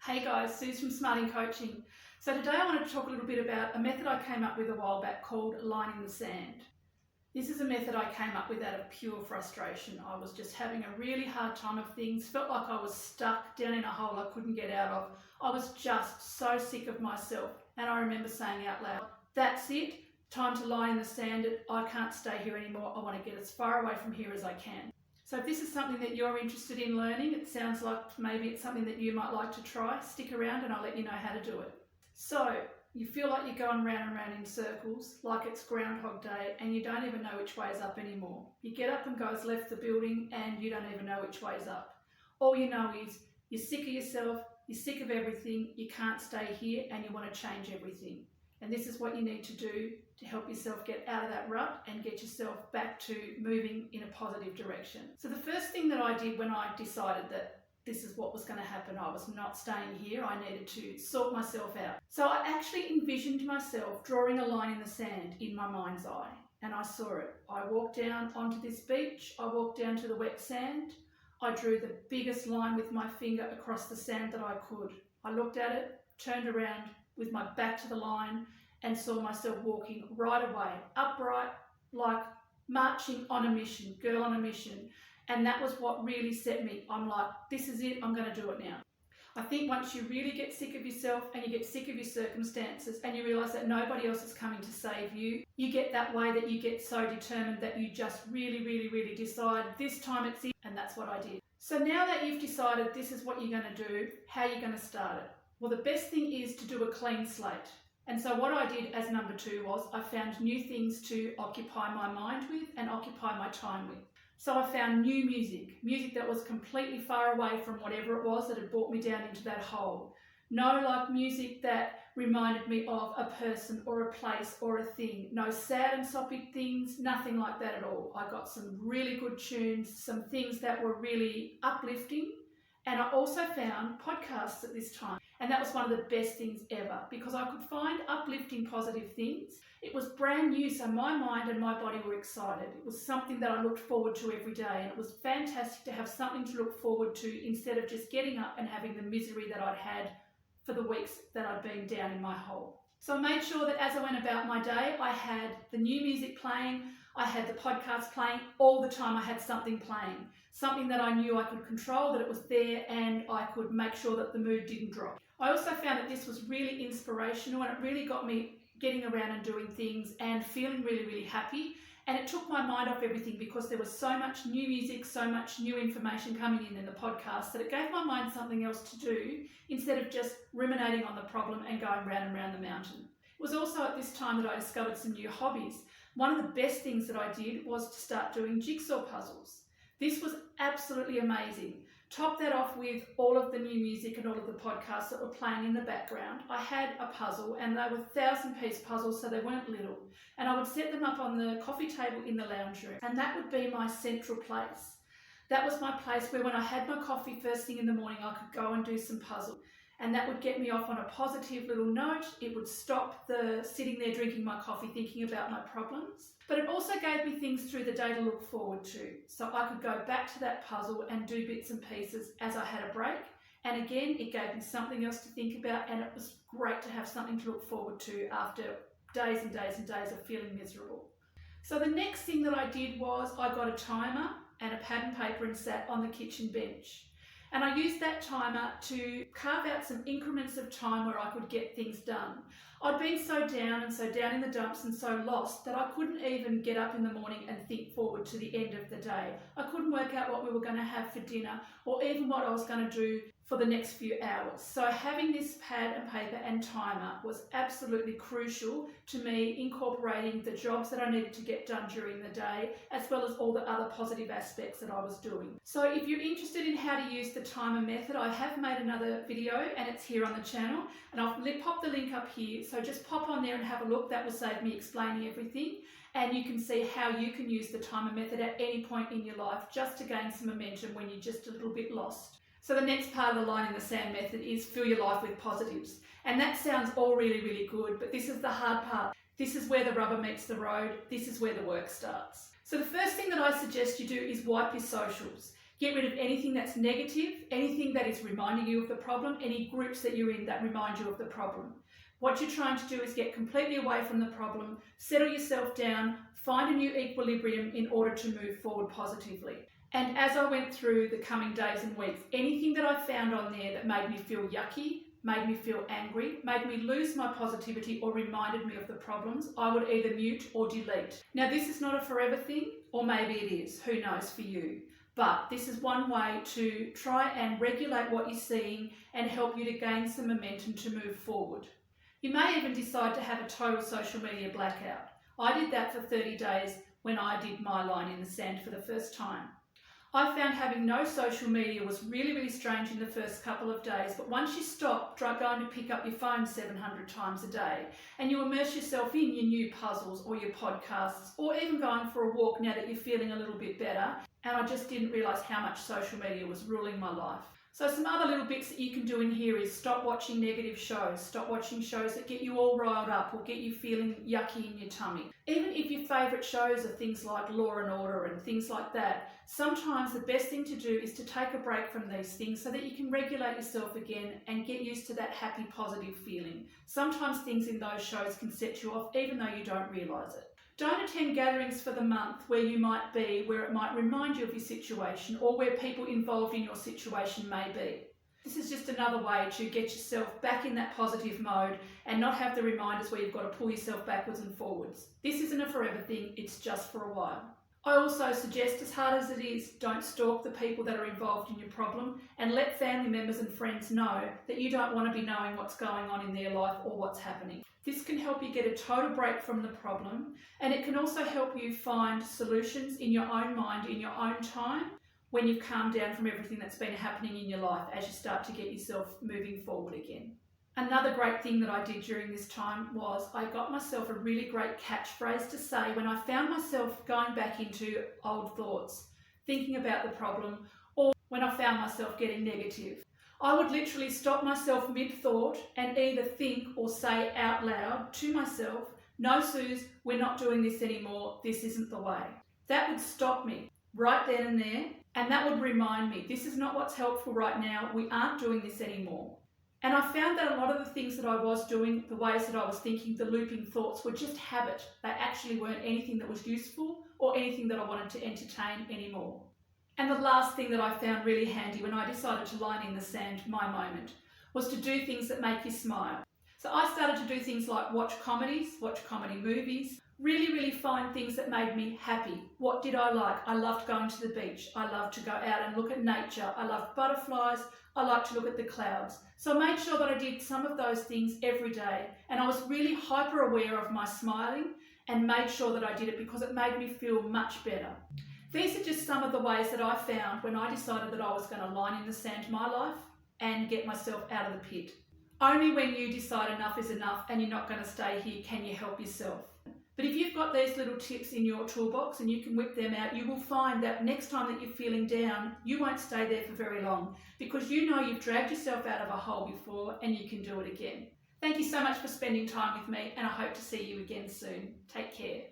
Hey guys, Suze from Smarting Coaching. So today I wanted to talk a little bit about a method I came up with a while back called line in the sand. This is a method I came up with out of pure frustration. I was just having a really hard time of things, felt like I was stuck down in a hole I couldn't get out of. I was just so sick of myself, and I remember saying out loud, that's it, time to lie in the sand. I can't stay here anymore. I want to get as far away from here as I can. So if this is something that you're interested in learning, it sounds like maybe it's something that you might like to try, stick around and I'll let you know how to do it. So you feel like you're going round and round in circles, like it's Groundhog Day, and you don't even know which way is up anymore. You get up and go has left the building and you don't even know which way is up. All you know is you're sick of yourself, you're sick of everything, you can't stay here and you want to change everything. And this is what you need to do to help yourself get out of that rut and get yourself back to moving in a positive direction. So the first thing that I did when I decided that this is what was going to happen, I was not staying here, I needed to sort myself out. So I actually envisioned myself drawing a line in the sand in my mind's eye, and I saw it. I walked down onto this beach, I walked down to the wet sand, I drew the biggest line with my finger across the sand that I could. I looked at it, turned around with my back to the line, and saw myself walking right away, upright, like marching on a mission, girl on a mission. And that was what really set me. I'm like, this is it, I'm going to do it now. I think once you really get sick of yourself and you get sick of your circumstances and you realise that nobody else is coming to save you, you get that way that you get so determined that you just really decide this time it's it, and that's what I did. So now that you've decided this is what you're going to do, how are you going to start it? Well, the best thing is to do a clean slate. And so what I did as number 2 was I found new things to occupy my mind with and occupy my time with. So I found new music that was completely far away from whatever it was that had brought me down into that hole. No like music that reminded me of a person or a place or a thing. No sad and soppy things, nothing like that at all. I got some really good tunes, some things that were really uplifting. And I also found podcasts at this time. And that was one of the best things ever because I could find uplifting positive things. It was brand new, so my mind and my body were excited. It was something that I looked forward to every day, and it was fantastic to have something to look forward to instead of just getting up and having the misery that I'd had for the weeks that I'd been down in my hole. So I made sure that as I went about my day, I had the new music playing, I had the podcast playing, all the time I had something playing. Something that I knew I could control, that it was there, and I could make sure that the mood didn't drop. I also found that this was really inspirational and it really got me getting around and doing things and feeling really happy. And it took my mind off everything because there was so much new music, so much new information coming in the podcast that it gave my mind something else to do instead of just ruminating on the problem and going round and round the mountain. It was also at this time that I discovered some new hobbies. One of the best things that I did was to start doing jigsaw puzzles. This was absolutely amazing. Top that off with all of the new music and all of the podcasts that were playing in the background. I had a puzzle and they were 1,000-piece puzzles, so they weren't little. And I would set them up on the coffee table in the lounge room, and that would be my central place. That was my place where when I had my coffee first thing in the morning, I could go and do some puzzle. And that would get me off on a positive little note. It would stop the sitting there drinking my coffee thinking about my problems. But it also gave me things through the day to look forward to. So I could go back to that puzzle and do bits and pieces as I had a break. And again, it gave me something else to think about, and it was great to have something to look forward to after days and days and days of feeling miserable. So the next thing that I did was I got a timer and a pad and paper and sat on the kitchen bench. And I used that timer to carve out some increments of time where I could get things done. I'd been so down in the dumps and so lost that I couldn't even get up in the morning and think forward to the end of the day. I couldn't work out what we were going to have for dinner or even what I was going to do for the next few hours. So having this pad and paper and timer was absolutely crucial to me incorporating the jobs that I needed to get done during the day, as well as all the other positive aspects that I was doing. So if you're interested in how to use the timer method, I have made another video and it's here on the channel, and I'll pop the link up here. So just pop on there and have a look. That will save me explaining everything. And you can see how you can use the timer method at any point in your life just to gain some momentum when you're just a little bit lost. So the next part of the line in the sand method is fill your life with positives. And that sounds all really good, but this is the hard part. This is where the rubber meets the road. This is where the work starts. So the first thing that I suggest you do is wipe your socials. Get rid of anything that's negative, anything that is reminding you of the problem, any groups that you're in that remind you of the problem. What you're trying to do is get completely away from the problem, settle yourself down, find a new equilibrium in order to move forward positively. And as I went through the coming days and weeks, anything that I found on there that made me feel yucky, made me feel angry, made me lose my positivity or reminded me of the problems, I would either mute or delete. Now this is not a forever thing, or maybe it is, who knows for you. But this is one way to try and regulate what you're seeing and help you to gain some momentum to move forward. You may even decide to have a total social media blackout. I did that for 30 days when I did my line in the sand for the first time. I found having no social media was really strange in the first couple of days, but once you stop going to pick up your phone 700 times a day and you immerse yourself in your new puzzles or your podcasts or even going for a walk now that you're feeling a little bit better, and I just didn't realise how much social media was ruling my life. So some other little bits that you can do in here is stop watching negative shows, stop watching shows that get you all riled up or get you feeling yucky in your tummy. Even if your favourite shows are things like Law and Order and things like that, sometimes the best thing to do is to take a break from these things so that you can regulate yourself again and get used to that happy, positive feeling. Sometimes things in those shows can set you off even though you don't realise it. Don't attend gatherings for the month where you might be, where it might remind you of your situation or where people involved in your situation may be. This is just another way to get yourself back in that positive mode and not have the reminders where you've got to pull yourself backwards and forwards. This isn't a forever thing, it's just for a while. I also suggest, as hard as it is, don't stalk the people that are involved in your problem and let family members and friends know that you don't want to be knowing what's going on in their life or what's happening. This can help you get a total break from the problem, and it can also help you find solutions in your own mind, in your own time, when you've calmed down from everything that's been happening in your life as you start to get yourself moving forward again. Another great thing that I did during this time was I got myself a really great catchphrase to say when I found myself going back into old thoughts, thinking about the problem, or when I found myself getting negative. I would literally stop myself mid-thought and either think or say out loud to myself, "No, Suze, we're not doing this anymore. This isn't the way." That would stop me right then and there, and that would remind me, this is not what's helpful right now. We aren't doing this anymore. And I found that a lot of the things that I was doing, the ways that I was thinking, the looping thoughts were just habit. They actually weren't anything that was useful or anything that I wanted to entertain anymore. And the last thing that I found really handy when I decided to line in the sand my moment was to do things that make you smile. So I started to do things like watch comedy movies, really find things that made me happy. What did I like? I loved going to the beach. I loved to go out and look at nature. I loved butterflies. I liked to look at the clouds. So I made sure that I did some of those things every day, and I was really hyper aware of my smiling and made sure that I did it because it made me feel much better. These are just some of the ways that I found when I decided that I was going to line in the sand my life and get myself out of the pit. Only when you decide enough is enough and you're not going to stay here can you help yourself. But if you've got these little tips in your toolbox and you can whip them out, you will find that next time that you're feeling down, you won't stay there for very long because you know you've dragged yourself out of a hole before and you can do it again. Thank you so much for spending time with me, and I hope to see you again soon. Take care.